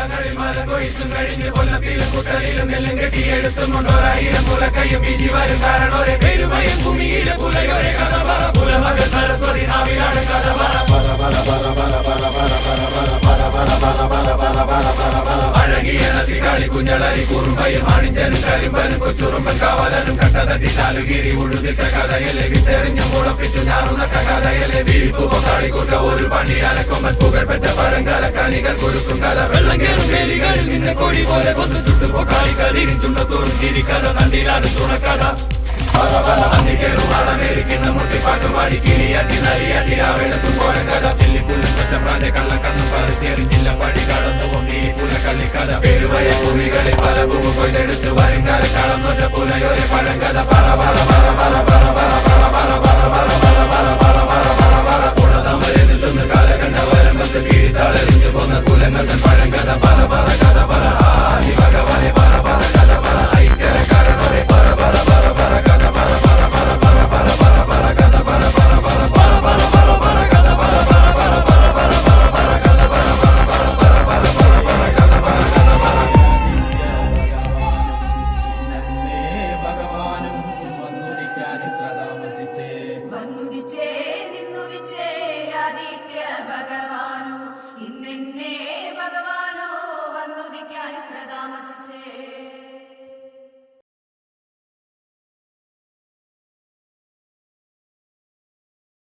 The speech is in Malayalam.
കളിൽ മല കൊയ്ത്തും കഴിഞ്ഞ് കൊല്ലത്തിലും കുട്ടലിലും നെല്ലും കെട്ടിയെടുത്തും കൊണ്ടോരായിരം മുലക്കയ്യും വീശി വരും കാരണോരെ പെരുമയും ഭൂമിയിലെ പുലയോരെ കഥ പറ പുലമകൾ സരസ്വതി നാവിലാണ് കഥ പറ അഴകിയ നസികാളി കുഞ്ഞളരി കുറുമ്പയും ആണിഞ്ചനും കരിമ്പനും കൊച്ചുറുമ്പൻ കാവലനും കട്ടതട്ടി ശാലുഗിരി ഉഴുതിട്ട കഥയല്ലേ വിത്തെറിഞ്ഞു മുളപ്പിച്ചു ഞാറുനട്ട കഥയല്ലേ വീഴ്പ്പുപോ കളിക്കൂട്ട ഒരു പണി അലക്കൊമ്പൻ പുകഴ്പെറ്റ പഴങ്കാല കണികൾ കൊടുക്കും കഥ വെള്ളം കേറും വേലികളിൽ നിന്നെ കൊടി പോലെ കൊന്നു ചുട്ടുപോ കളികൾ ഇരിച്ചുണ്ടത്തോറും ചിരിക്കഥ തണ്ടിലാണ് തുണക്കഥ പല പല അന്നിക്കേറും ആളമേരിക്കുന്ന മുട്ടിപ്പാട്ടുപാടി കിളിയാട്ടി നരിയാട്ടി രാവിളത്തും കോരം കഥ ചെല്ലിപ്പുല്ലും പച്ചമ്പ്രാന്റെ കള്ളക്കണ്ണും പറിച്ചെറിഞ്ഞില്ല പടി കടന്നു നീലിപ്പുല കള്ളിക്കഥ പേരുവയ ഭൂമികളിൽ പല ഭൂമി കൊയ്തെടുത്ത് വരുംകാല കളം നോറ്റ പുലയോരെ പഴങ്കഥ പറ പറ പറ പറ പറ പറ